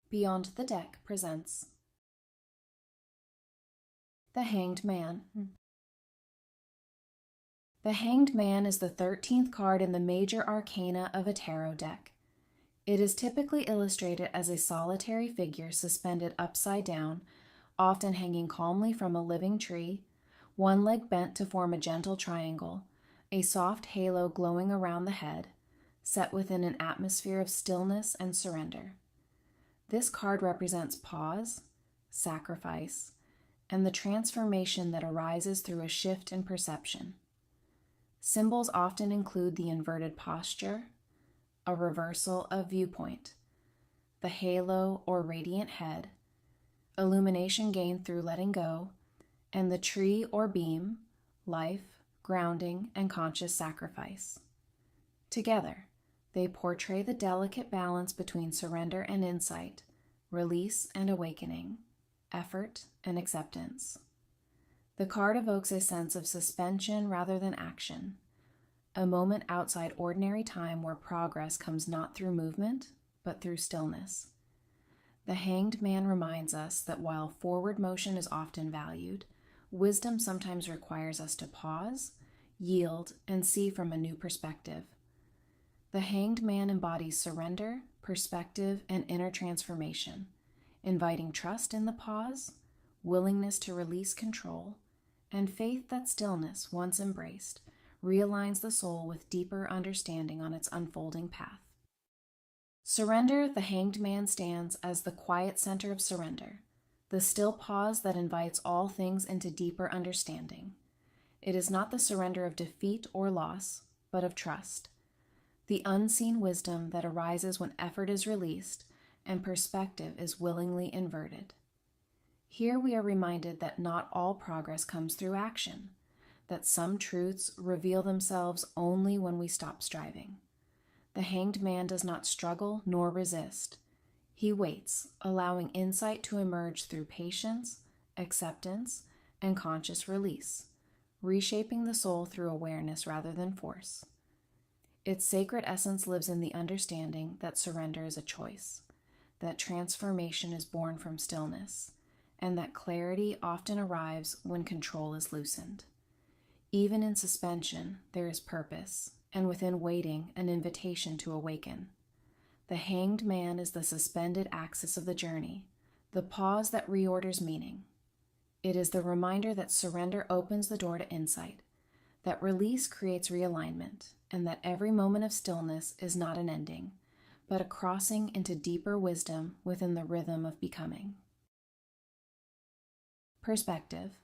Beyond the Deck presents The Hanged Man. The Hanged Man is the 13th card in the major arcana of a tarot deck. It is typically illustrated as a solitary figure suspended upside down, often hanging calmly from a living tree, one leg bent to form a gentle triangle, a soft halo glowing around the head, set within an atmosphere of stillness and surrender. This card represents pause, sacrifice, and the transformation that arises through a shift in perception. Symbols often include the inverted posture, a reversal of viewpoint, the halo or radiant head, illumination gained through letting go, and the tree or beam, life, grounding, and conscious sacrifice. Together, they portray the delicate balance between surrender and insight, release and awakening, effort and acceptance. The card evokes a sense of suspension rather than action, a moment outside ordinary time where progress comes not through movement, but through stillness. The Hanged Man reminds us that while forward motion is often valued, wisdom sometimes requires us to pause, yield, and see from a new perspective. The Hanged Man embodies surrender, perspective, and inner transformation, inviting trust in the pause, willingness to release control, and faith that stillness, once embraced, realigns the soul with deeper understanding on its unfolding path. Surrender, the Hanged Man stands as the quiet center of surrender, the still pause that invites all things into deeper understanding. It is not the surrender of defeat or loss, but of trust, the unseen wisdom that arises when effort is released and perspective is willingly inverted. Here we are reminded that not all progress comes through action, that some truths reveal themselves only when we stop striving. The Hanged Man does not struggle nor resist. He waits, allowing insight to emerge through patience, acceptance, and conscious release, reshaping the soul through awareness rather than force. Its sacred essence lives in the understanding that surrender is a choice, that transformation is born from stillness, and that clarity often arrives when control is loosened. Even in suspension, there is purpose, and within waiting, an invitation to awaken. The Hanged Man is the suspended axis of the journey, the pause that reorders meaning. It is the reminder that surrender opens the door to insight, that release creates realignment, and that every moment of stillness is not an ending, but a crossing into deeper wisdom within the rhythm of becoming. Perspective.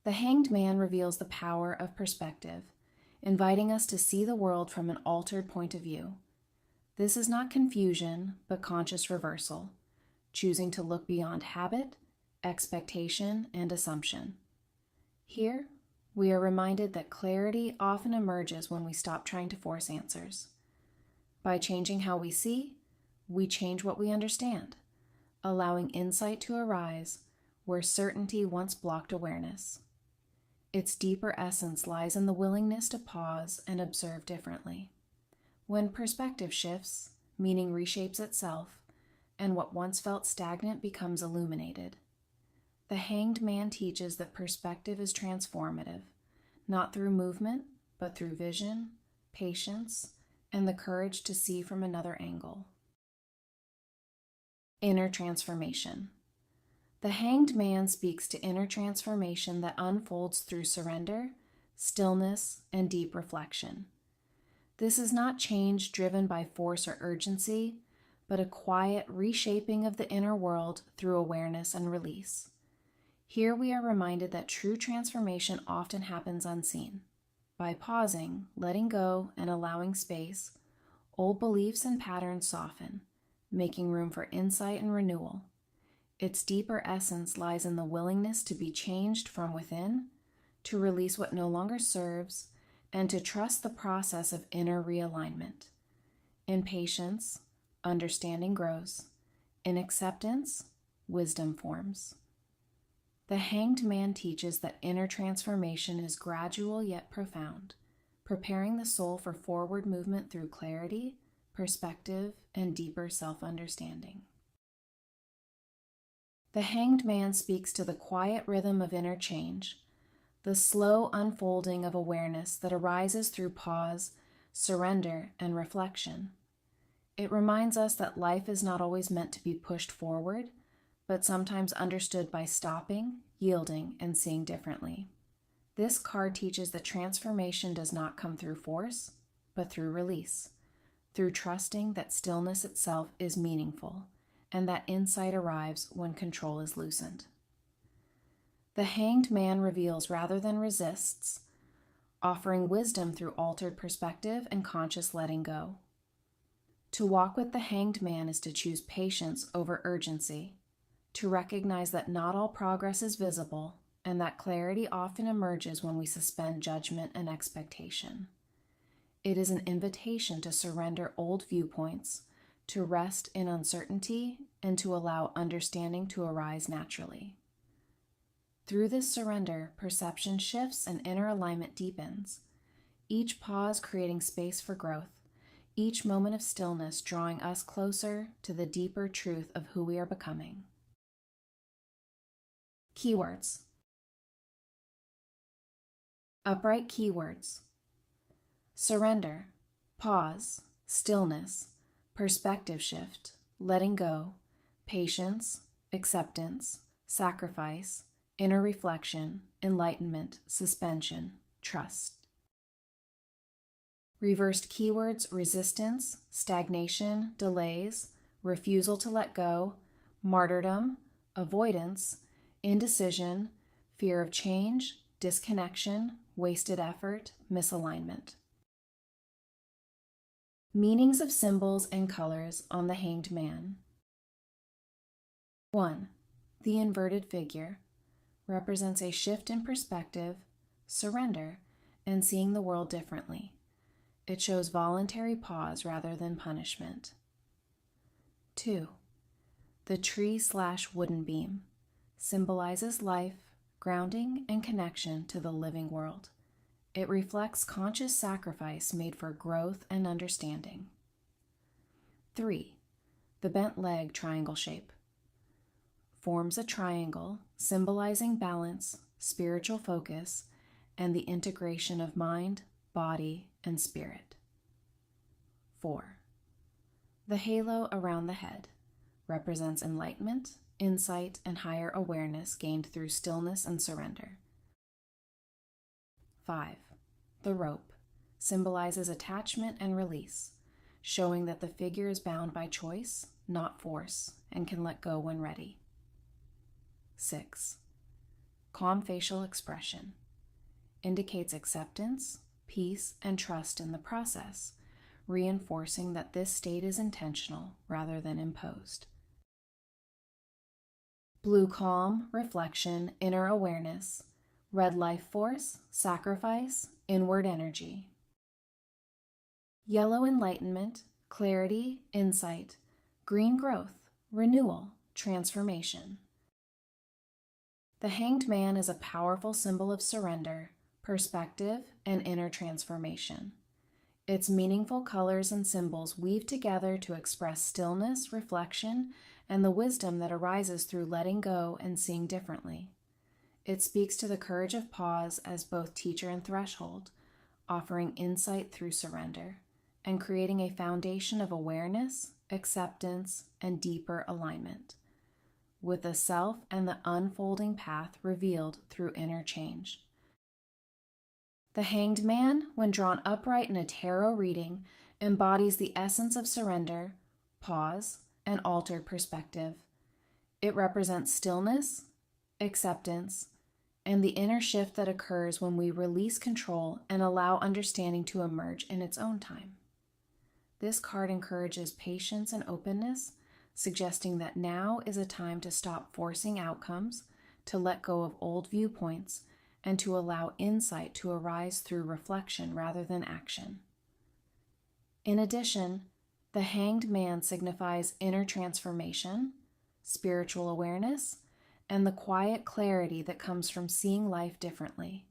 The Hanged Man reveals the power of perspective, inviting us to see the world from an altered point of view. This is not confusion, but conscious reversal, choosing to look beyond habit, expectation, and assumption. Here, we are reminded that clarity often emerges when we stop trying to force answers. By changing how we see, we change what we understand, allowing insight to arise where certainty once blocked awareness. Its deeper essence lies in the willingness to pause and observe differently. When perspective shifts, meaning reshapes itself, and what once felt stagnant becomes illuminated. The Hanged Man teaches that perspective is transformative, not through movement, but through vision, patience, and the courage to see from another angle. Inner transformation. The Hanged Man speaks to inner transformation that unfolds through surrender, stillness, and deep reflection. This is not change driven by force or urgency, but a quiet reshaping of the inner world through awareness and release. Here we are reminded that true transformation often happens unseen. By pausing, letting go, and allowing space, old beliefs and patterns soften, making room for insight and renewal. Its deeper essence lies in the willingness to be changed from within, to release what no longer serves, and to trust the process of inner realignment. In patience, understanding grows. In acceptance, wisdom forms. The Hanged Man teaches that inner transformation is gradual yet profound, preparing the soul for forward movement through clarity, perspective, and deeper self-understanding. The Hanged Man speaks to the quiet rhythm of inner change, the slow unfolding of awareness that arises through pause, surrender, and reflection. It reminds us that life is not always meant to be pushed forward, but sometimes understood by stopping, yielding, and seeing differently. This card teaches that transformation does not come through force, but through release, through trusting that stillness itself is meaningful, and that insight arrives when control is loosened. The Hanged Man reveals rather than resists, offering wisdom through altered perspective and conscious letting go. To walk with the Hanged Man is to choose patience over urgency, to recognize that not all progress is visible, and that clarity often emerges when we suspend judgment and expectation. It is an invitation to surrender old viewpoints, to rest in uncertainty, and to allow understanding to arise naturally. Through this surrender, perception shifts and inner alignment deepens, each pause creating space for growth, each moment of stillness drawing us closer to the deeper truth of who we are becoming. Keywords. Upright keywords: surrender, pause, stillness, perspective shift, letting go, patience, acceptance, sacrifice, inner reflection, enlightenment, suspension, trust. Reversed keywords: resistance, stagnation, delays, refusal to let go, martyrdom, avoidance, indecision, fear of change, disconnection, wasted effort, misalignment. Meanings of symbols and colors on the Hanged Man. 1. The inverted figure represents a shift in perspective, surrender, and seeing the world differently. It shows voluntary pause rather than punishment. 2. The tree/wooden beam symbolizes life, grounding, and connection to the living world. It reflects conscious sacrifice made for growth and understanding. 3. The bent leg triangle shape forms a triangle symbolizing balance, spiritual focus, and the integration of mind, body, and spirit. 4. The halo around the head represents enlightenment, insight, and higher awareness gained through stillness and surrender. 5. The rope symbolizes attachment and release, showing that the figure is bound by choice, not force, and can let go when ready. 6. Calm facial expression indicates acceptance, peace, and trust in the process, reinforcing that this state is intentional rather than imposed. Blue calm, reflection, inner awareness. Red life force, sacrifice, inward energy. Yellow enlightenment, clarity, insight. Green growth, renewal, transformation. The Hanged Man is a powerful symbol of surrender, perspective, and inner transformation. Its meaningful colors and symbols weave together to express stillness, reflection, and the wisdom that arises through letting go and seeing differently. It speaks to the courage of pause as both teacher and threshold, offering insight through surrender, and creating a foundation of awareness, acceptance, and deeper alignment, with the self and the unfolding path revealed through inner change. The Hanged Man, when drawn upright in a tarot reading, embodies the essence of surrender, pause, and altered perspective. It represents stillness, acceptance, and the inner shift that occurs when we release control and allow understanding to emerge in its own time. This card encourages patience and openness, suggesting that now is a time to stop forcing outcomes, to let go of old viewpoints, and to allow insight to arise through reflection rather than action. In addition, the Hanged Man signifies inner transformation, spiritual awareness, and the quiet clarity that comes from seeing life differently.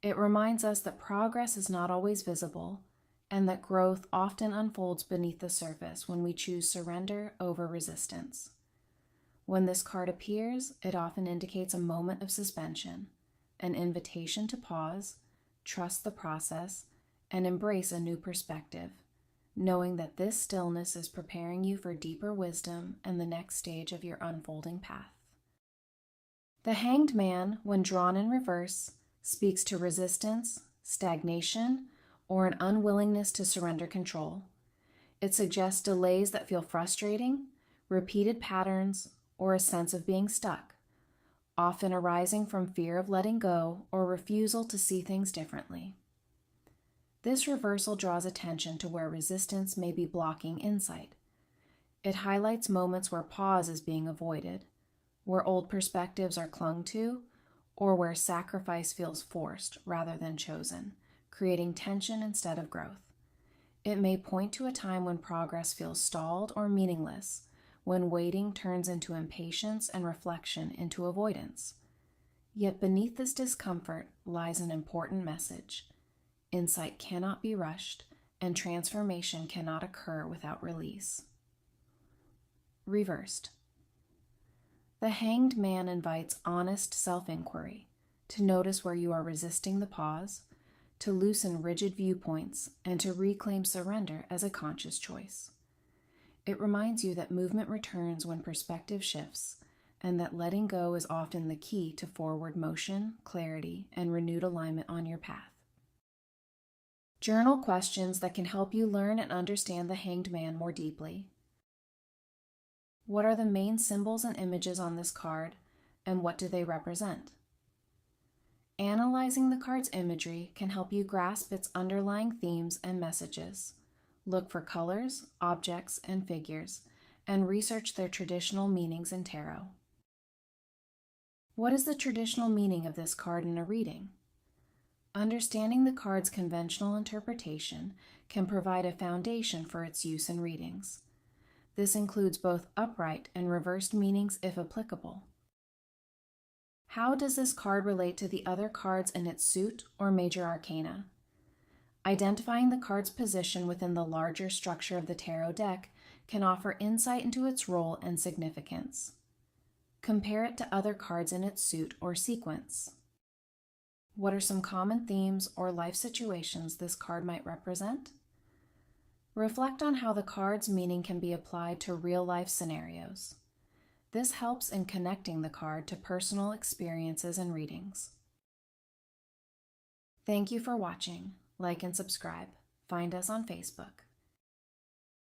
It reminds us that progress is not always visible, and that growth often unfolds beneath the surface when we choose surrender over resistance. When this card appears, it often indicates a moment of suspension, an invitation to pause, trust the process, and embrace a new perspective, knowing that this stillness is preparing you for deeper wisdom and the next stage of your unfolding path. The Hanged Man, when drawn in reverse, speaks to resistance, stagnation, or an unwillingness to surrender control. It suggests delays that feel frustrating, repeated patterns, or a sense of being stuck, often arising from fear of letting go or refusal to see things differently. This reversal draws attention to where resistance may be blocking insight. It highlights moments where pause is being avoided, where old perspectives are clung to, or where sacrifice feels forced rather than chosen, creating tension instead of growth. It may point to a time when progress feels stalled or meaningless, when waiting turns into impatience and reflection into avoidance. Yet beneath this discomfort lies an important message. Insight cannot be rushed, and transformation cannot occur without release. Reversed. The Hanged Man invites honest self-inquiry, to notice where you are resisting the pause, to loosen rigid viewpoints, and to reclaim surrender as a conscious choice. It reminds you that movement returns when perspective shifts, and that letting go is often the key to forward motion, clarity, and renewed alignment on your path. Journal questions that can help you learn and understand the Hanged Man more deeply. What are the main symbols and images on this card, and what do they represent? Analyzing the card's imagery can help you grasp its underlying themes and messages. Look for colors, objects, and figures, and research their traditional meanings in tarot. What is the traditional meaning of this card in a reading? Understanding the card's conventional interpretation can provide a foundation for its use in readings. This includes both upright and reversed meanings if applicable. How does this card relate to the other cards in its suit or major arcana? Identifying the card's position within the larger structure of the tarot deck can offer insight into its role and significance. Compare it to other cards in its suit or sequence. What are some common themes or life situations this card might represent? Reflect on how the card's meaning can be applied to real-life scenarios. This helps in connecting the card to personal experiences and readings. Thank you for watching. Like and subscribe. Find us on Facebook.